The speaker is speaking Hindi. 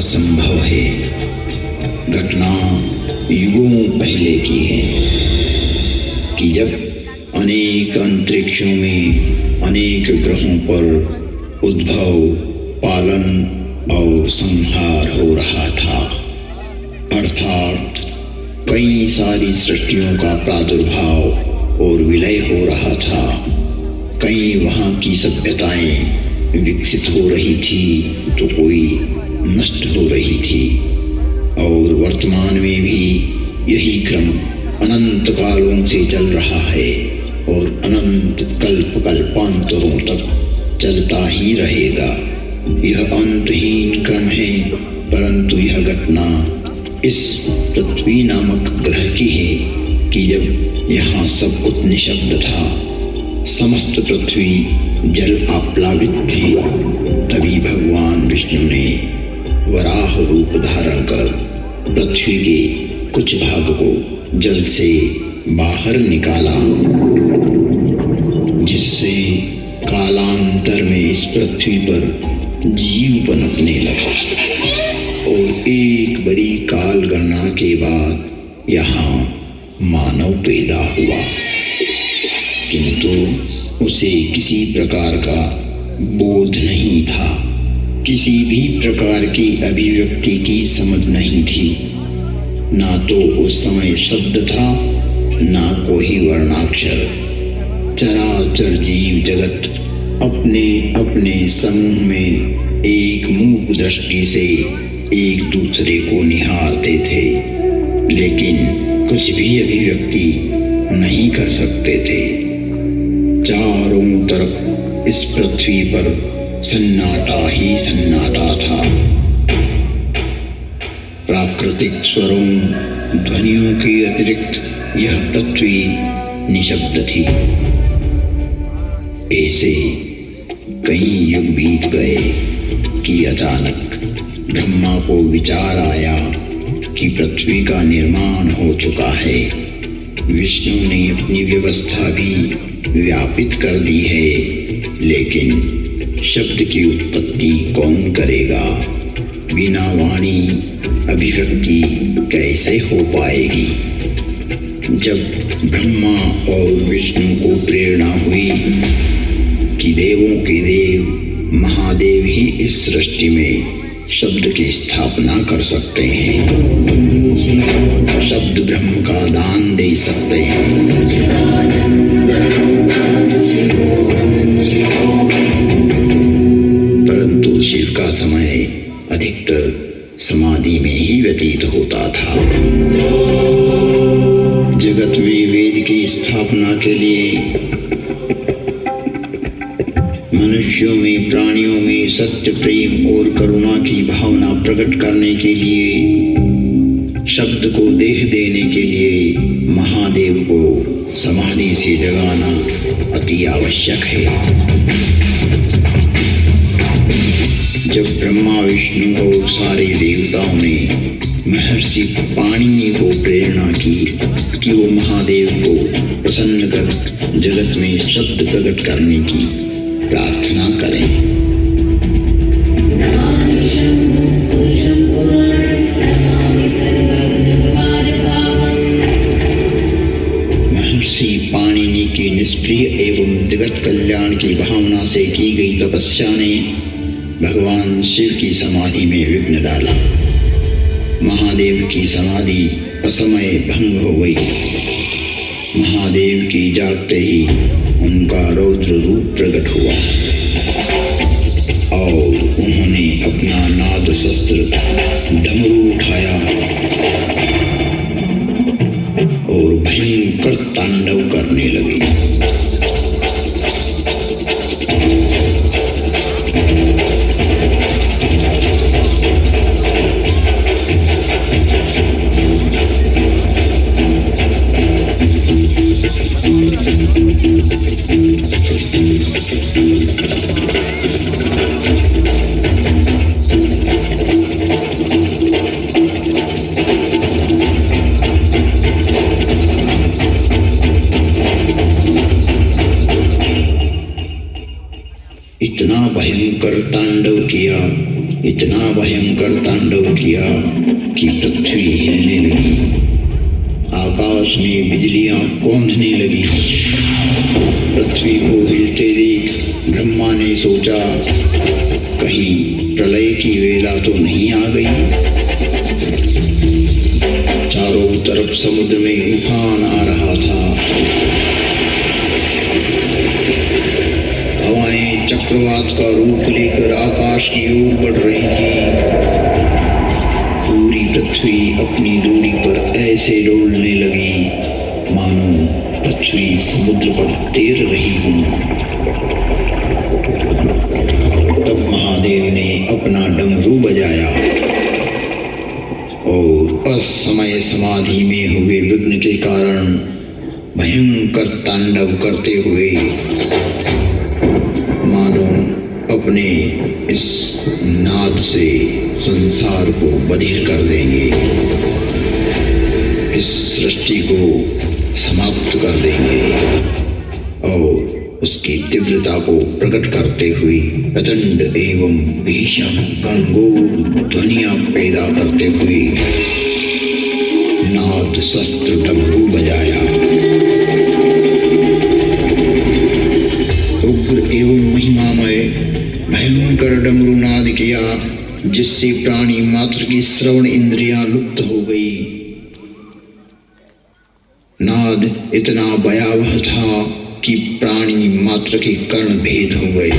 असंभव है। घटना युगों पहले की है कि जब अनेक अंतरिक्षों में अनेक ग्रहों पर उद्भव, पालन और संहार हो रहा था। अर्थात कई सारी सृष्टियों का प्रादुर्भाव और विलय हो रहा था। कई वहाँ की सभ्यताएं विकसित हो रही थी तो कोई नष्ट हो रही थी, और वर्तमान में भी यही क्रम अनंत कालों से चल रहा है और अनंत कल्प कल्पांतरों तक चलता ही रहेगा। यह अंतहीन क्रम है, परंतु यह घटना इस पृथ्वी नामक ग्रह की है कि जब यहाँ सब कुछ निशब्द था, समस्त पृथ्वी जल आप्लावित थी, तभी भगवान विष्णु ने वराह रूप धारण कर पृथ्वी के कुछ भाग को जल से बाहर निकाला, जिससे कालांतर में इस पृथ्वी पर जीव पनपने लगा। और एक बड़ी काल गणना के बाद यहाँ मानव पैदा हुआ, किंतु उसे किसी प्रकार का बोध नहीं था, किसी भी प्रकार की अभिव्यक्ति की समझ नहीं थी। ना तो उस समय शब्द था, ना कोई वर्णाक्षर। चराचर जीव जगत अपने अपने समूह में एक मूक दृष्टि से एक दूसरे को निहारते थे, लेकिन कुछ भी अभिव्यक्ति नहीं कर सकते थे। चारों तरफ इस पृथ्वी पर सन्नाटा ही सन्नाटा था। प्राकृतिक स्वरों, ध्वनियों के अतिरिक्त यह पृथ्वी निशब्द थी। ऐसे कई युग बीत गए कि अचानक ब्रह्मा को विचार आया कि पृथ्वी का निर्माण हो चुका है। विष्णु ने अपनी व्यवस्था भी व्यापित कर दी है, लेकिन शब्द की उत्पत्ति कौन करेगा? बिना वाणी अभिव्यक्ति कैसे हो पाएगी? जब ब्रह्मा और विष्णु को प्रेरणा हुई कि देवों के देव महादेव ही इस सृष्टि में शब्द की स्थापना कर सकते हैं, शब्द ब्रह्म का दान दे सकते हैं, परंतु शिव का समय अधिकतर समाधि में ही व्यतीत होता था। जगत में वेद की स्थापना के लिए, मनुष्यों में, प्राणियों में सत्य, प्रेम और करुणा की भावना प्रकट करने के लिए, शब्द को देह देने के लिए महादेव को समाधि से जगाना अति आवश्यक है। जब ब्रह्मा, विष्णु और सारे देवताओं ने महर्षि पाणिनि को प्रेरणा की कि वो महादेव को प्रसन्न कर जगत में शब्द प्रकट करने की प्रार्थना करें, महर्षि पाणिनि की निष्प्रिय एवं जगत कल्याण की भावना से की गई तपस्या ने भगवान शिव की समाधि में विघ्न डाला। महादेव की समाधि असमय भंग हो गई। महादेव की जागते ही उनका रौद्र रूप प्रकट हुआ और उन्होंने अपना नाद शस्त्र डमरू उठाया और भयंकर तांडव करने लगे। भयंकर तांडव किया कि पृथ्वी हिलने लगी। आकाश में बिजलियां कौंधने लगी। पृथ्वी को हिलते देख ब्रह्मा ने सोचा, कहीं प्रलय की वेला तो नहीं आ गई। चारों तरफ समुद्र में उफान आ रहा था। हवाएं चक्रवात का रूप लेकर आकाश की ओर बढ़ रही थी। पूरी पृथ्वी अपनी दूरी पर ऐसे डोलने लगी मानो पृथ्वी समुद्र पर तैर रही हो। तब महादेव ने अपना डमरू बजाया और असमय समाधि में हुए विघ्न के कारण भयंकर तांडव करते हुए मानो अपने इस नाद से संसार को बधिर कर देंगे, इस सृष्टि को समाप्त कर देंगे और उसकी तीव्रता को प्रकट करते हुए प्रचंड एवं भीषण गणगोर ध्वनियां पैदा करते हुए नाद शस्त्र डमरू बजाया। उग्र एवं महिमामय भयंकर डमरू नाद किया, जिससे प्राणी मात्र की श्रवण इंद्रियां लुप्त हो गई। नाद इतना भयावह था कि प्राणी मात्र के कर्ण भेद हो गए।